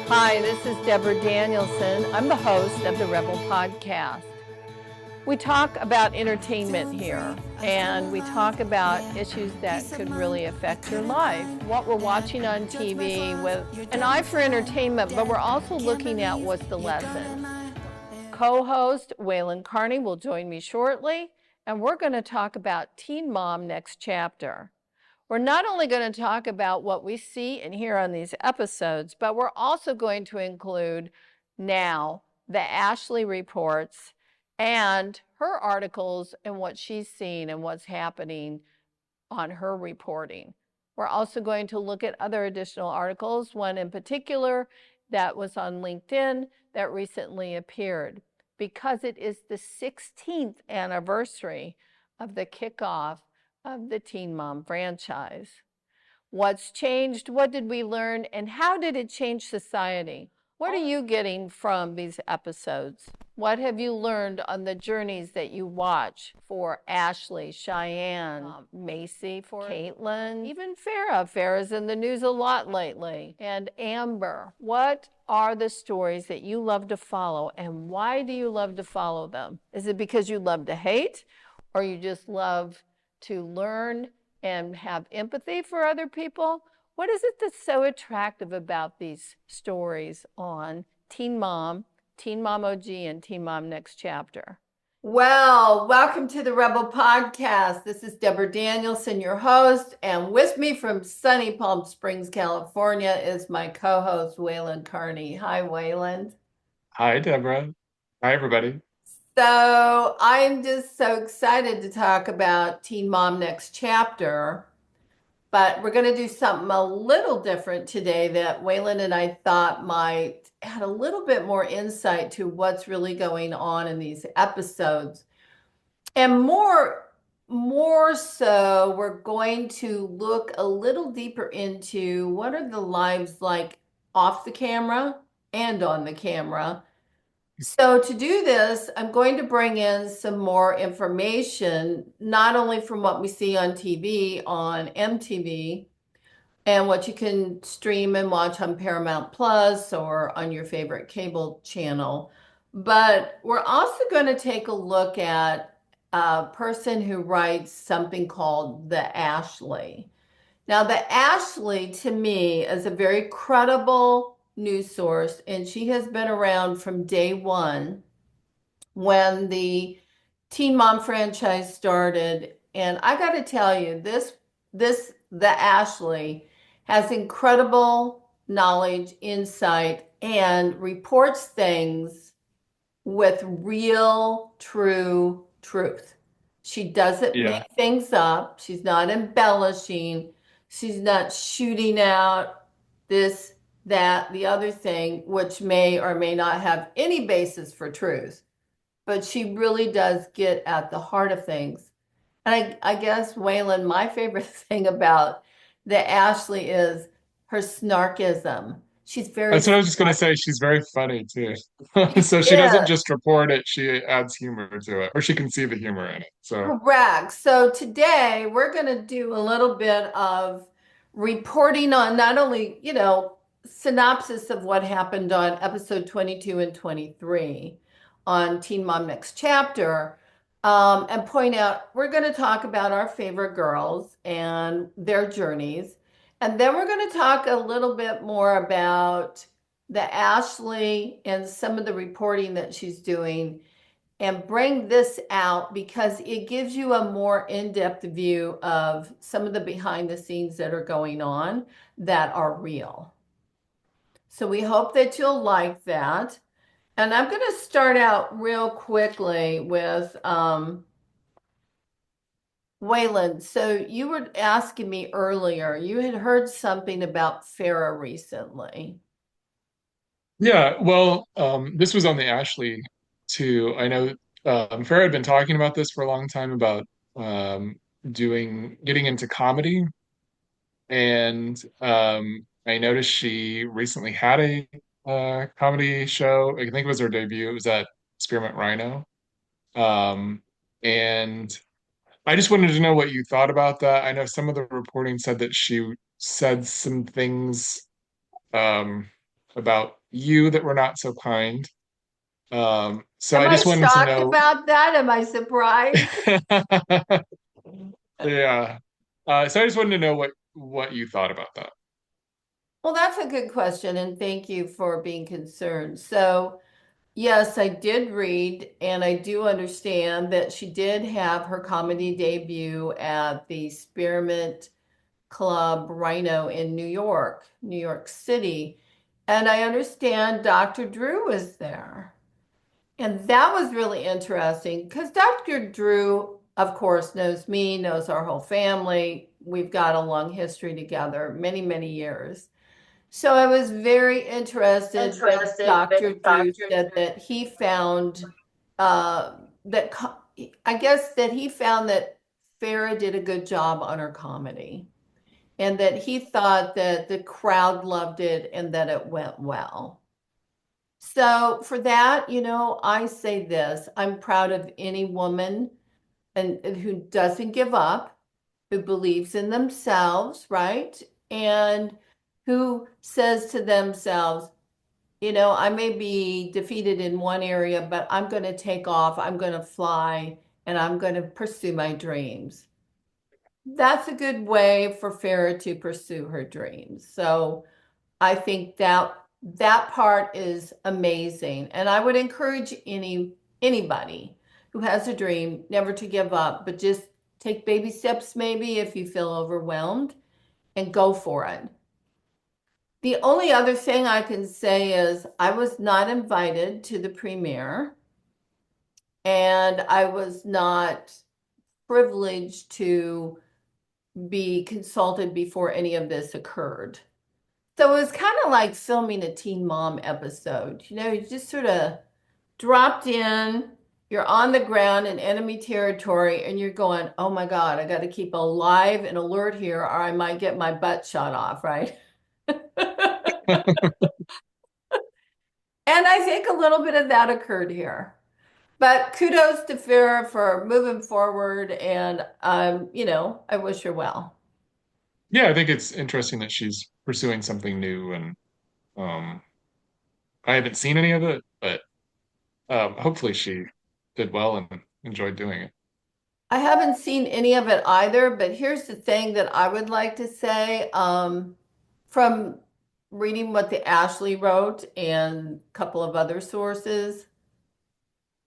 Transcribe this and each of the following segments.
Hi, this is DebraDanielsen. I'm the host of the Rebel Podcast. We talk about entertainment here, and we talk about issues that could really affect your life. What we're watching on TV with an eye for entertainment, but we're also looking at what's the lesson. Co-host Waylon Carney will join me shortly, and we're going to talk about Teen Mom Next Chapter. We're not only going to talk about what we see and hear on these episodes, but we're also going to include now the Ashley reports and her articles and what she's seen and what's happening on her reporting. We're also going to look at other additional articles, one in particular that was on LinkedIn that recently appeared because it is the 16th anniversary of the kickoff of the Teen Mom franchise. What's changed? What did we learn? And how did it change society? What are you getting from these episodes? What have you learned on the journeys that you watch for Ashley, Cheyenne, Macy, for Caitlin, even Farrah? Farrah's in the news a lot lately. And Amber. What are the stories that you love to follow, and why do you love to follow them? Is it because you love to hate, or you just love to learn and have empathy for other people? What is it that's so attractive about these stories on Teen Mom OG, and Teen Mom Next Chapter? Well, welcome to the Rebel Podcast. This is DebraDanielsen, your host, and with me from sunny Palm Springs, California is my co-host, Waylon Carney. Hi, Waylon. Hi, Deborah. Hi, everybody. So I'm just so excited to talk about Teen Mom Next Chapter, but we're going to do something a little different today that Waylon and I thought might add a little bit more insight to what's really going on in these episodes. And more so, we're going to look a little deeper into what are the lives like off the camera and on the camera. So to do this, I'm going to bring in some more information, not only from what we see on TV, on MTV, and what you can stream and watch on Paramount Plus or on your favorite cable channel, but we're also going to take a look at a person who writes something called the Ashley. Now, the Ashley, to me, is a very credible news source, and she has been around from day one when the Teen Mom franchise started. And I got to tell you, the Ashley has incredible knowledge, insight, and reports things with real, true truth. She doesn't Yeah. make things up. She's not embellishing. She's not shooting out this, that, the other thing, which may or may not have any basis for truth. But she really does get at the heart of things. And I guess, Waylon, my favorite thing about the Ashley is her snarkism. She's very That's what I was just going to smart. say. She's very funny too. She So she doesn't is. just report it, she adds humor to it, or she can see the humor in it. So, Correct. So today we're going to do a little bit of reporting on not only, synopsis of what happened on episode 22 and 23 on Teen Mom Next Chapter, and point out we're going to talk about our favorite girls and their journeys. And then we're going to talk a little bit more about the Ashley and some of the reporting that she's doing, and bring this out because it gives you a more in-depth view of some of the behind the scenes that are going on that are real. So we hope that you'll like that. And I'm going to start out real quickly with Waylon. So you were asking me earlier, you had heard something about Farrah recently. yeah, well, this was on the Ashley too. I know Farrah had been talking about this for a long time about getting into comedy. And I noticed she recently had a comedy show. I think it was her debut. It was at Spearmint Rhino. Um, and I just wanted to know what you thought about that. I know some of the reporting said that she said some things. Um, about you that were not so kind. So Am I I just wanted to shocked know. about that? Am I surprised? Yeah. So I just wanted to know what you thought about that. Well, that's a good question, and thank you for being concerned. So, yes, I did read, and I do understand that she did have her comedy debut at the Spearmint Club Rhino in New York City. And I understand Dr. Drew was there. And that was really interesting because Dr. Drew, of course, knows me, knows our whole family. We've got a long history together, many, many years. So I was very interested that Dr. Drew said that he found uh, that I guess that he found that Farah did a good job on her comedy and that he thought that the crowd loved it and that it went well. So for that, I say this, I'm proud of any woman and who doesn't give up, who believes in themselves, right? And who says to themselves, I may be defeated in one area, but I'm going to take off, I'm going to fly, and I'm going to pursue my dreams. That's a good way for Farah to pursue her dreams. So I think that part is amazing. And I would encourage anybody who has a dream never to give up, but just take baby steps maybe if you feel overwhelmed and go for it. The only other thing I can say is I was not invited to the premiere and I was not privileged to be consulted before any of this occurred. So it was kind of like filming a Teen Mom episode. You just sort of dropped in, you're on the ground in enemy territory, and you're going, oh my God, I got to keep alive and alert here, or I might get my butt shot off, right? And I think a little bit of that occurred here. But kudos to Farah for moving forward, and I wish her well. Yeah, I think it's interesting that she's pursuing something new, and um, I haven't seen any of it, but hopefully she did well and enjoyed doing it. I haven't seen any of it either, but here's the thing that I would like to say. From reading what the Ashley wrote and a couple of other sources,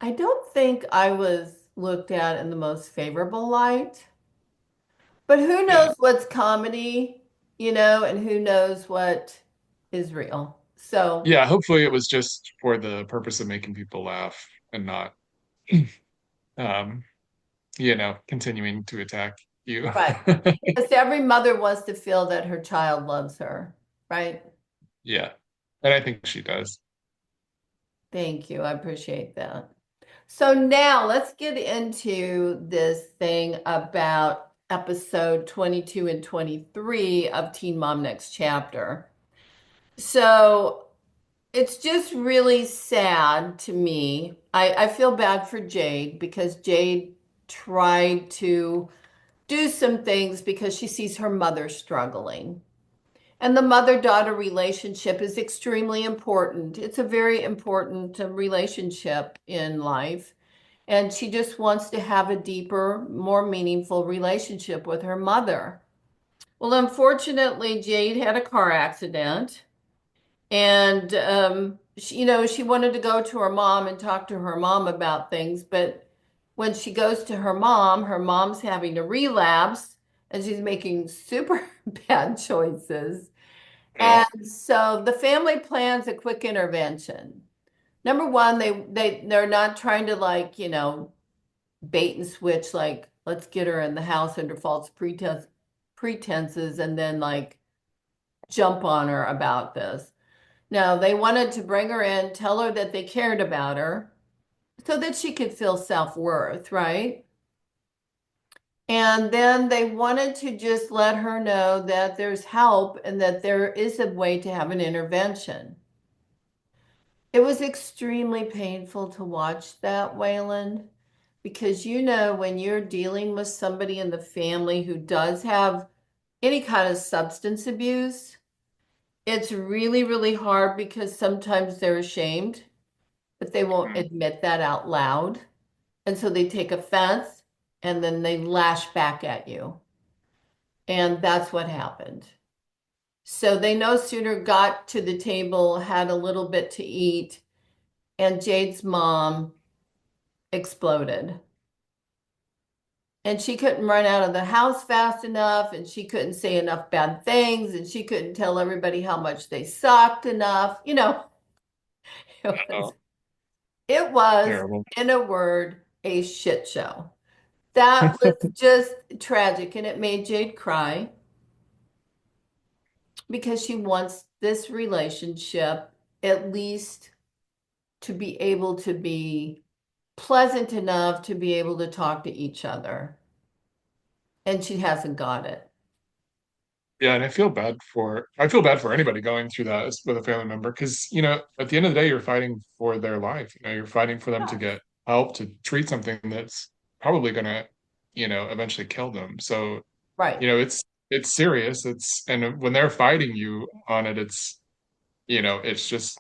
I don't think I was looked at in the most favorable light. But who Yeah. knows what's comedy, and who knows what is real. So, Yeah, hopefully it was just for the purpose of making people laugh and not, um, continuing to attack you. right. Because every mother wants to feel that her child loves her, right? Yeah. And I think she does. Thank you. I appreciate that. So now let's get into this thing about episode 22 and 23 of Teen Mom Next Chapter. So it's just really sad to me. I feel bad for Jade because Jade tried to do some things because she sees her mother struggling. And the mother-daughter relationship is extremely important. It's a very important relationship in life. And she just wants to have a deeper, more meaningful relationship with her mother. Well, unfortunately, Jade had a car accident. And, she wanted to go to her mom and talk to her mom about things. But when she goes to her mom's having a relapse and she's making super bad choices. Yeah. And so the family plans a quick intervention. Number one, they're not trying to bait and switch, like let's get her in the house under false pretenses and then jump on her about this. No, they wanted to bring her in, tell her that they cared about her so that she could feel self-worth, right? And then they wanted to just let her know that there's help and that there is a way to have an intervention. It was extremely painful to watch that, Waylon, because when you're dealing with somebody in the family who does have any kind of substance abuse, It's really, really hard because sometimes they're ashamed, but they won't Mhm. admit that out loud. And so they take offense and then they lash back at you. And that's what happened. So they no sooner got to the table, had a little bit to eat, and Jade's mom exploded. And she couldn't run out of the house fast enough, and she couldn't say enough bad things, and she couldn't tell everybody how much they sucked enough. It was, Oh, it was, terrible. in a word, a shit show. That was just tragic, and it made Jade cry because she wants this relationship at least to be able to be pleasant enough to be able to talk to each other. And she hasn't got it. Yeah, and I feel bad for anybody going through that with a family member because, at the end of the day, you're fighting for their life. You're fighting for them to Yes. get help to treat something that's probably gonna, eventually kill them. So, Right. it's serious. And when they're fighting you on it, it's just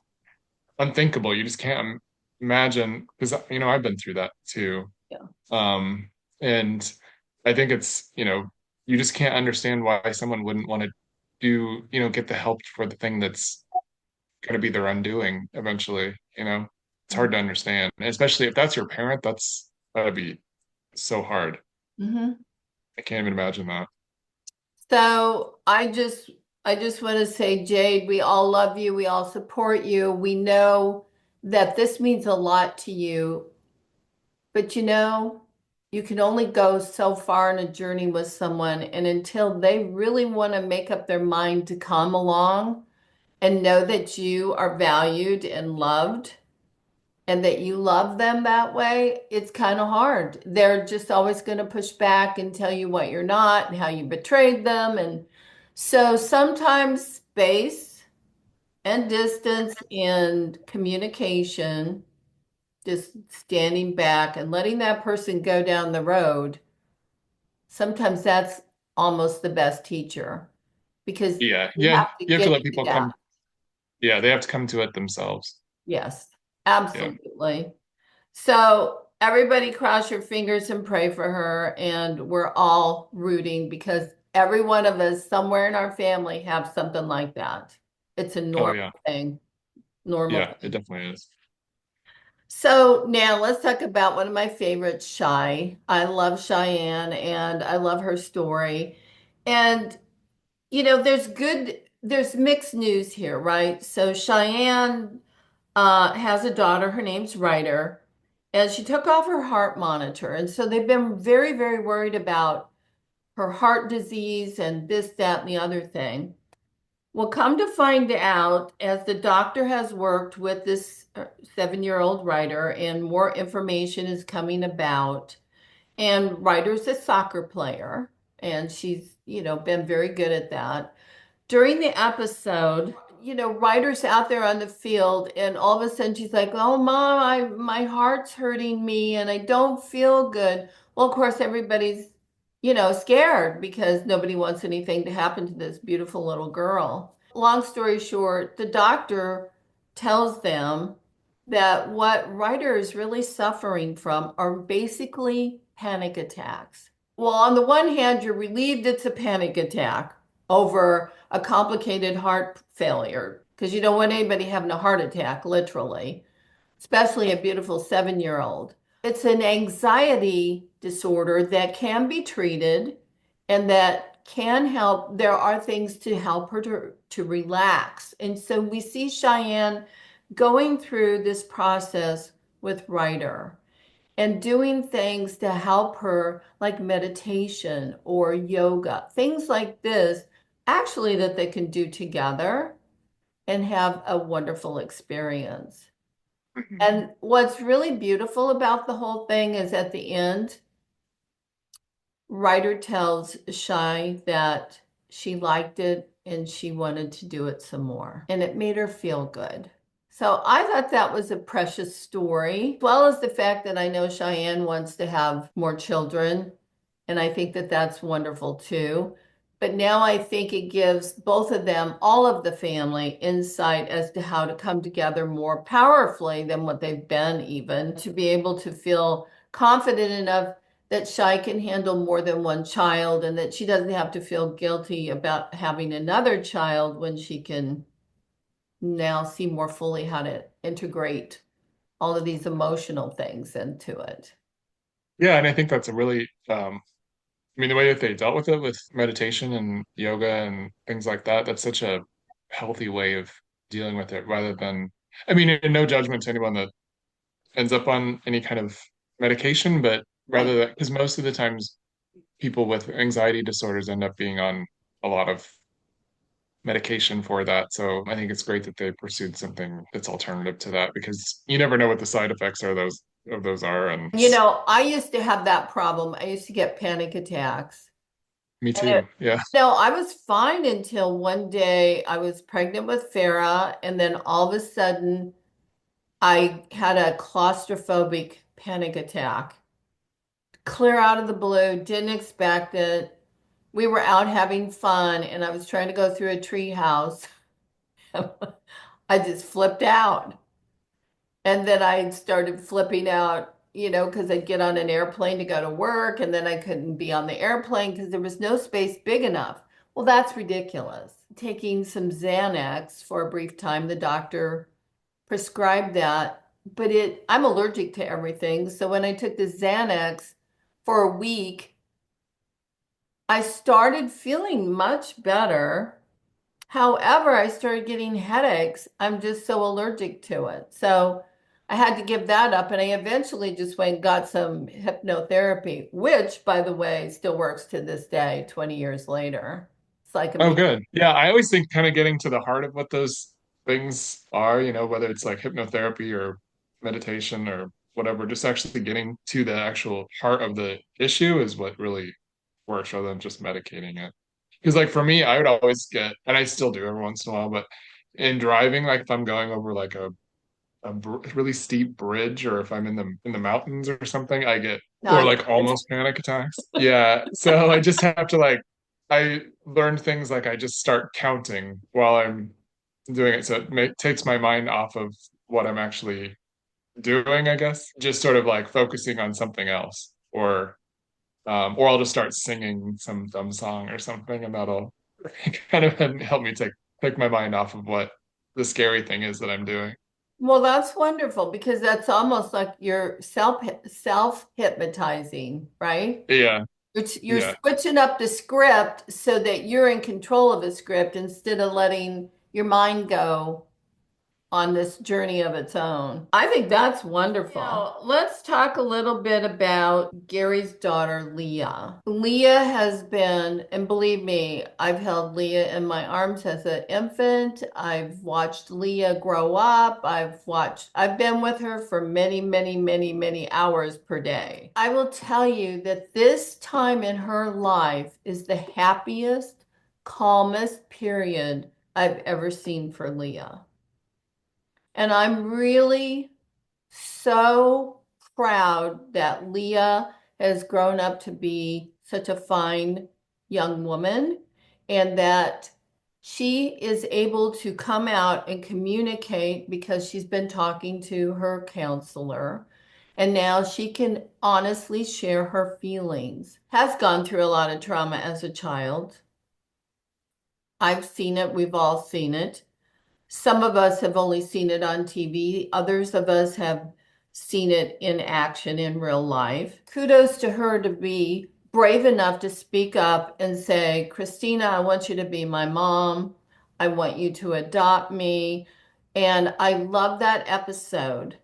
unthinkable. You just can't imagine because, I've been through that too. Yeah. Um, and I think you just can't understand why someone wouldn't want to get the help for the thing that's going to be their undoing eventually. It's hard to understand, and especially if that's your parent, that'd be so hard. Mm-hmm. I can't even imagine that. So I just want to say, Jade, we all love you. We all support you. We know that this means a lot to you, but you can only go so far in a journey with someone, and until they really want to make up their mind to come along and know that you are valued and loved and that you love them that way, it's kind of hard. They're just always going to push back and tell you what you're not and how you betrayed them. And so sometimes space and distance and communication, just standing back and letting that person go down the road, sometimes that's almost the best teacher because Yeah, you yeah, have to you have to get let to people that. come. Yeah, they have to come to it themselves. Yes, Yeah. absolutely. So everybody cross your fingers and pray for her. And we're all rooting because every one of us somewhere in our family have something like that. It's a Oh normal yeah, thing, normal yeah, it thing. definitely is. So now let's talk about one of my favorites, Shy. I love Cheyenne and I love her story. And there's mixed news here, right? So Cheyenne has a daughter. Her name's Ryder, and she took off her heart monitor. And so they've been very, very worried about her heart disease and this, that, and the other thing. Well, come to find out, as the doctor has worked with this 7-year-old Ryder, and more information is coming about. And Ryder's a soccer player, and she's, been very good at that. During the episode, Ryder's out there on the field, and all of a sudden she's like, "Oh, Mom, my heart's hurting me, and I don't feel good." Well, of course, everybody's, scared because nobody wants anything to happen to this beautiful little girl. Long story short, the doctor tells them that what Ryder is really suffering from are basically panic attacks. Well, on the one hand, you're relieved it's a panic attack over a complicated heart failure because you don't want anybody having a heart attack, literally, especially a beautiful 7-year-old. It's an anxiety disorder that can be treated and that can help. There are things to help her to relax. And so we see Cheyenne going through this process with Ryder and doing things to help her, like meditation or yoga, things like this, actually, that they can do together and have a wonderful experience. And what's really beautiful about the whole thing is at the end, Ryder tells Shy that she liked it and she wanted to do it some more, and it made her feel good. So I thought that was a precious story, as well as the fact that I know Cheyenne wants to have more children, and I think that that's wonderful too. But now I think it gives both of them, all of the family, insight as to how to come together more powerfully than what they've been, even to be able to feel confident enough that Shai can handle more than one child and that she doesn't have to feel guilty about having another child when she can now see more fully how to integrate all of these emotional things into it. Yeah, and I think that's a really I mean, the way that they dealt with it with meditation and yoga and things like that, that's such a healthy way of dealing with it rather than, I mean, and no judgment to anyone that ends up on any kind of medication, but Right. rather that, because most of the times people with anxiety disorders end up being on a lot of medication for that. So I think it's great that they pursued something that's alternative to that because you never know what the side effects are those are. And I used to have that problem. I used to get panic attacks. me And it, too. Yeah. no, I was fine until one day I was pregnant with Farah, and then all of a sudden I had a claustrophobic panic attack. Clear out of the blue, didn't expect it. We were out having fun, and I was trying to go through a tree house. I just flipped out. And then I started flipping out, because I'd get on an airplane to go to work, and then I couldn't be on the airplane because there was no space big enough. Well, that's ridiculous. Taking some Xanax for a brief time, the doctor prescribed that, but I'm allergic to everything. So when I took the Xanax for a week, I started feeling much better. However, I started getting headaches. I'm just so allergic to it. So I had to give that up. And I eventually just went and got some hypnotherapy, which, by the way, still works to this day, 20 years later. It's like Oh, good. Yeah, I always think kind of getting to the heart of what those things are, whether it's like hypnotherapy or meditation or whatever, just actually getting to the actual heart of the issue is what really works rather than just medicating it. Because like for me, I would always get, and I still do every once in a while, but in driving, like if I'm going over like a really steep bridge or if I'm in the mountains or something, I get no, or I like can't. almost panic attacks. Yeah. So I just have to like I learned things like I just start counting while I'm doing it. So it takes my mind off of what I'm actually doing, I guess. Just sort of like focusing on something else. Or I'll just start singing some dumb song or something, and that'll kind of help me take my mind off of what the scary thing is that I'm doing. Well, that's wonderful because that's almost like you're self hypnotizing, right? Yeah, You're yeah. switching up the script so that you're in control of the script instead of letting your mind go on this journey of its own. I think that's wonderful. Now, let's talk a little bit about Gary's daughter, Leah. Leah has been, and believe me, I've held Leah in my arms as an infant. I've watched Leah grow up. I've been with her for many, many, many, many hours per day. I will tell you that this time in her life is the happiest, calmest period I've ever seen for Leah. And I'm really so proud that Leah has grown up to be such a fine young woman and that she is able to come out and communicate because she's been talking to her counselor. And now she can honestly share her feelings. Has gone through a lot of trauma as a child. I've seen it, we've all seen it. Some of us have only seen it on TV. Others of us have seen it in action in real life. Kudos to her to be brave enough to speak up and say, Christina, I want you to be my mom. I want you to adopt me. And I love that episode.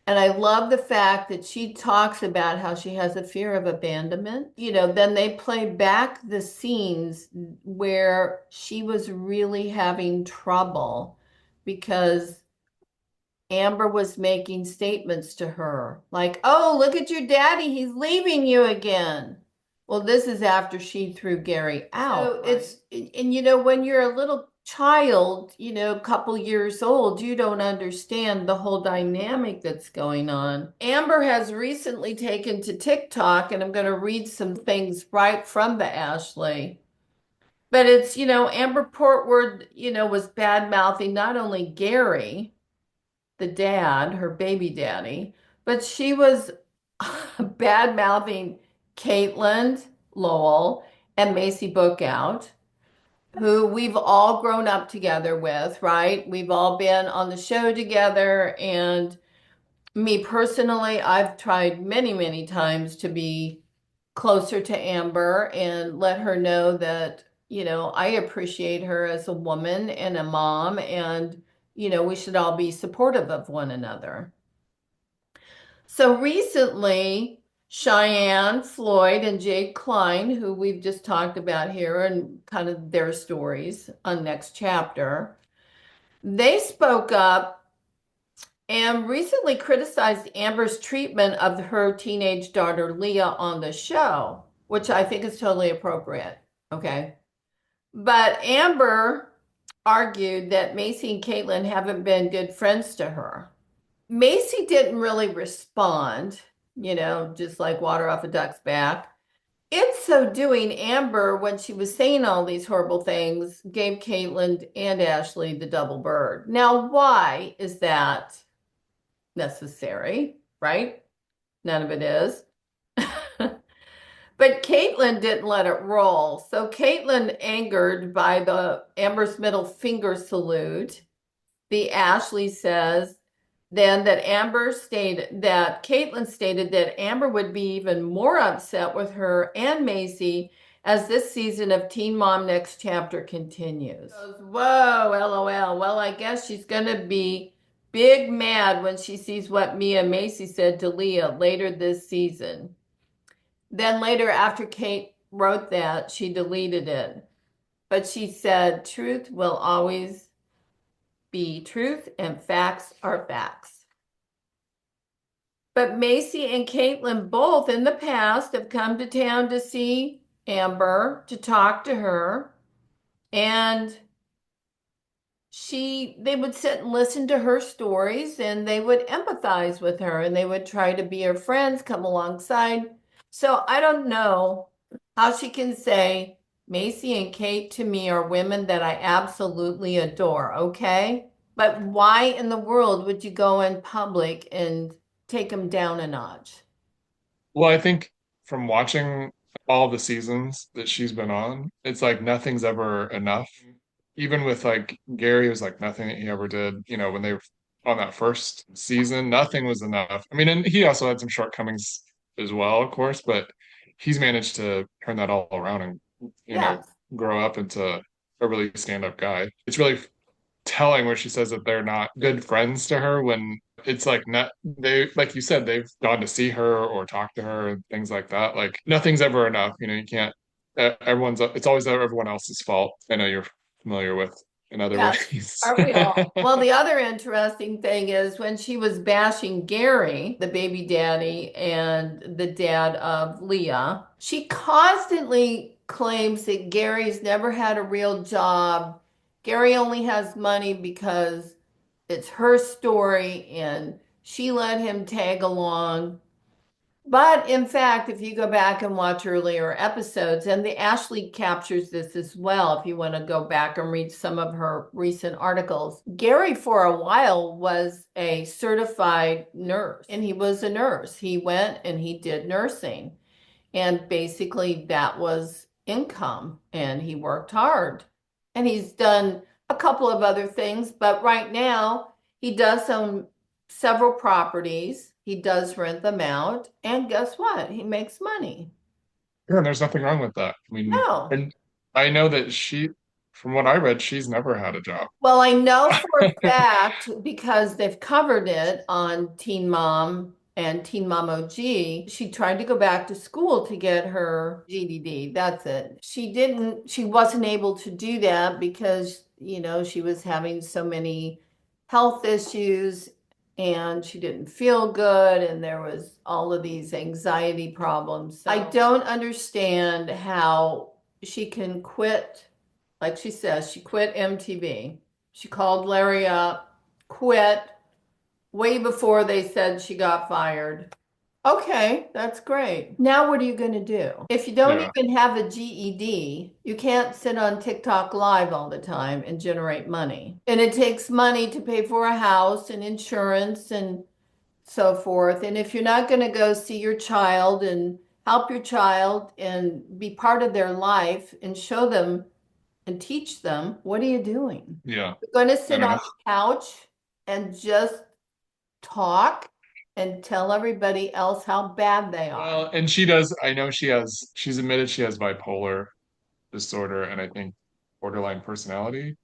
And I love the fact that she talks about how she has a fear of abandonment. Then they play back the scenes where she was really having trouble because Amber was making statements to her like, oh, look at your daddy, he's leaving you again. Well, this is after she threw Gary out. So when you're a little child, a couple years old, you don't understand the whole dynamic that's going on. Amber has recently taken to TikTok, and I'm going to read some things right from the Ashley. But it's, Amber Portwood, was bad mouthing not only Gary, the dad, her baby daddy, but she was bad mouthing Caitlin Lowell and Macy Bookout, who we've all grown up together with, right? We've all been on the show together. And me personally, I've tried many, many times to be closer to Amber and let her know that, I appreciate her as a woman and a mom, and, we should all be supportive of one another. So recently, Cheyenne Floyd and Jade Klein, who we've just talked about here and kind of their stories on Next Chapter, they spoke up and recently criticized Amber's treatment of her teenage daughter Leah on the show, which I think is totally appropriate. Okay. But Amber argued that Macy and Caitlin haven't been good friends to her. Macy didn't really respond, just like water off a duck's back. In so doing, Amber, when she was saying all these horrible things, gave Caitlin and Ashley the double bird. Now, why is that necessary, right? None of it is. But Caitlin didn't let it roll. So Caitlin, angered by the Amber's middle finger salute, the Ashley says then that Caitlin stated that Amber would be even more upset with her and Macy as this season of Teen Mom Next Chapter continues. Goes, whoa, LOL. Well, I guess she's gonna be big mad when she sees what Mia Macy said to Leah later this season. Then later, after Kate wrote that, she deleted it. But she said, truth will always be truth and facts are facts. But Macy and Caitlin both in the past have come to town to see Amber, to talk to her, and they would sit and listen to her stories, and they would empathize with her, and they would try to be her friends, come alongside. So I don't know how she can say Macy and Kate to me are women that I absolutely adore, okay? But why in the world would you go in public and take them down a notch? Well, I think from watching all the seasons that she's been on, it's like nothing's ever enough. Even with like Gary, it was like nothing that he ever did, when they were on that first season, nothing was enough. I mean, and he also had some shortcomings as well, of course, but he's managed to turn that all around and, Yeah. grow up into a really stand-up guy. It's really telling where she says that they're not good friends to her when it's like not they like you said they've gone to see her or talk to her and things like that. Like nothing's ever enough. You can't. Everyone's. It's always everyone else's fault. I know you're familiar with in other Yes, ways. aren't we all? Well, the other interesting thing is when she was bashing Gary, the baby daddy and the dad of Leah, she constantly claims that Gary's never had a real job. Gary only has money because it's her story and she let him tag along. But in fact, if you go back and watch earlier episodes, and the Ashley captures this as well, if you want to go back and read some of her recent articles, Gary for a while was a certified nurse, and he was a nurse. He went and he did nursing, and basically that was income, and he worked hard. And he's done a couple of other things, but right now he does own several properties. He does rent them out. And guess what? He makes money. Yeah, and there's nothing wrong with that. I mean, No. and I know that from what I read, she's never had a job. Well, I know for a fact because they've covered it on Teen Mom and Teen Mom OG. She tried to go back to school to get her GED. That's it. She wasn't able to do that because, she was having so many health issues and she didn't feel good and there was all of these anxiety problems. So I don't understand how she can quit, like she says, she quit MTV. She called Larry up, quit way before they said she got fired. Okay, that's great. Now what are you going to do? If you don't Yeah. even have a GED, you can't sit on TikTok live all the time and generate money. And it takes money to pay for a house and insurance and so forth. And if you're not going to go see your child and help your child and be part of their life and show them and teach them, what are you doing? Yeah. You're going to I sit don't on know. the couch and just talk and tell everybody else how bad they are. Well, and she does, I know she's admitted she has bipolar disorder and I think borderline personality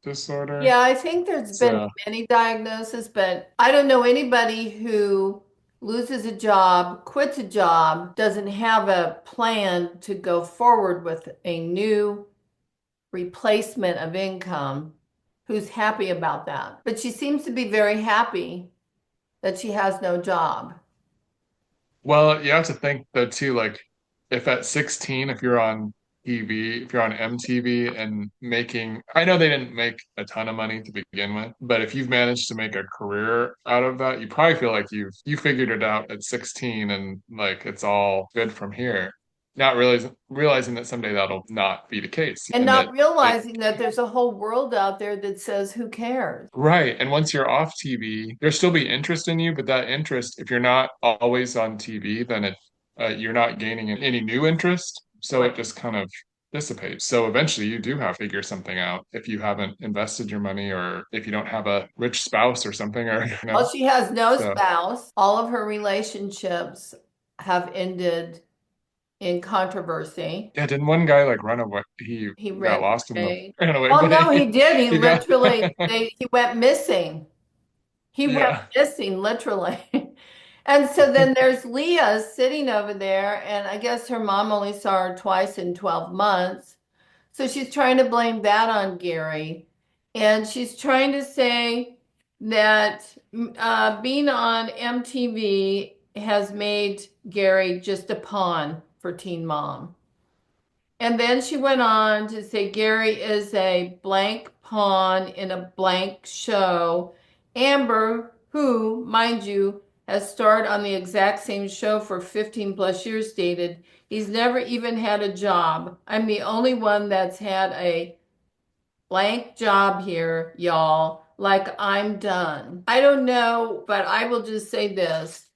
disorder. Yeah, I think there's been So, many diagnoses, but I don't know anybody who loses a job, quits a job, doesn't have a plan to go forward with a new replacement of income, who's happy about that. But she seems to be very happy that she has no job. well, you have to think though too, like if at 16, if you're on TV, if you're on MTV and making, I know they didn't make a ton of money to begin with, but if you've managed to make a career out of that, you probably feel like you figured it out at 16 and like it's all good from here. Not realizing that someday that'll not be the case And and not that it realizing that there's a whole world out there that says, who cares? right. And once you're off TV, there'll still be interest in you, but that interest, if you're not always on TV, then you're not gaining any new interest. So Right. it just kind of dissipates. So eventually you do have to figure something out if you haven't invested your money or if you don't have a rich spouse or something or Well, she has no So spouse. All of her relationships have ended in controversy. yeah, didn't one guy like run away? He He got ran lost in the away. ran away, Oh but no, he did. He he got literally he went missing. He went yeah. missing, literally. And so then there's Leah sitting over there, and I guess her mom only saw her twice in 12 months. So she's trying to blame that on Gary. And she's trying to say that being on MTV has made Gary just a pawn for Teen Mom. And then she went on to say Gary is a blank pawn in a blank show. Amber, who, mind you, has starred on the exact same show for 15 plus years, stated, he's never even had a job. I'm the only one that's had a blank job here, y'all. Like I'm done. I don't know, but I will just say this.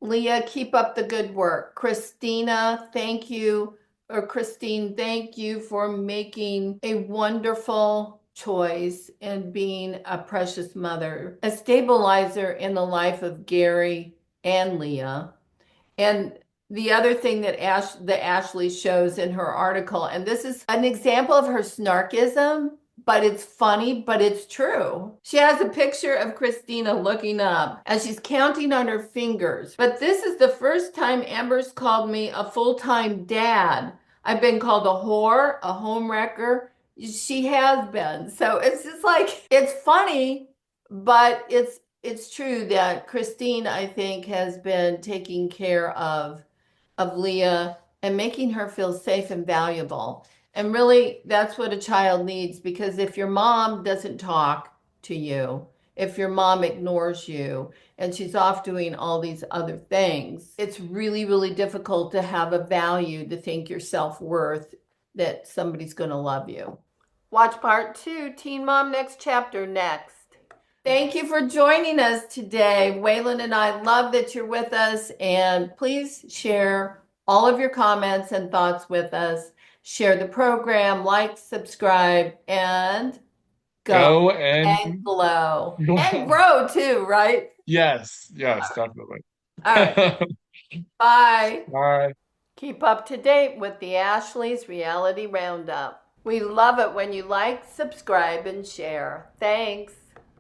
Leah, keep up the good work. Christina, thank you. Or Christine, thank you for making a wonderful choice and being a precious mother, a stabilizer in the life of Gary and Leah. And the other thing that Ashley shows in her article, and this is an example of her snarkism, but it's funny, but it's true. She has a picture of Christina looking up and she's counting on her fingers. But this is the first time Amber's called me a full-time dad. I've been called a whore, a homewrecker. She has been. So it's just like, it's funny, but it's true that Christine, I think, has been taking care of Leah and making her feel safe and valuable. And really, that's what a child needs, because if your mom doesn't talk to you, if your mom ignores you and she's off doing all these other things, it's really, really difficult to have a value to think your self-worth that somebody's going to love you. Watch part 2, Teen Mom Next Chapter next. Thank you for joining us today. Waylon and I love that you're with us, and please share all of your comments and thoughts with us. Share the program, like, subscribe, and go Go and and glow. And grow too, right? yes, yes, definitely. All right. Bye. Bye. Keep up to date with the Ashley's Reality Roundup. We love it when you like, subscribe, and share. Thanks.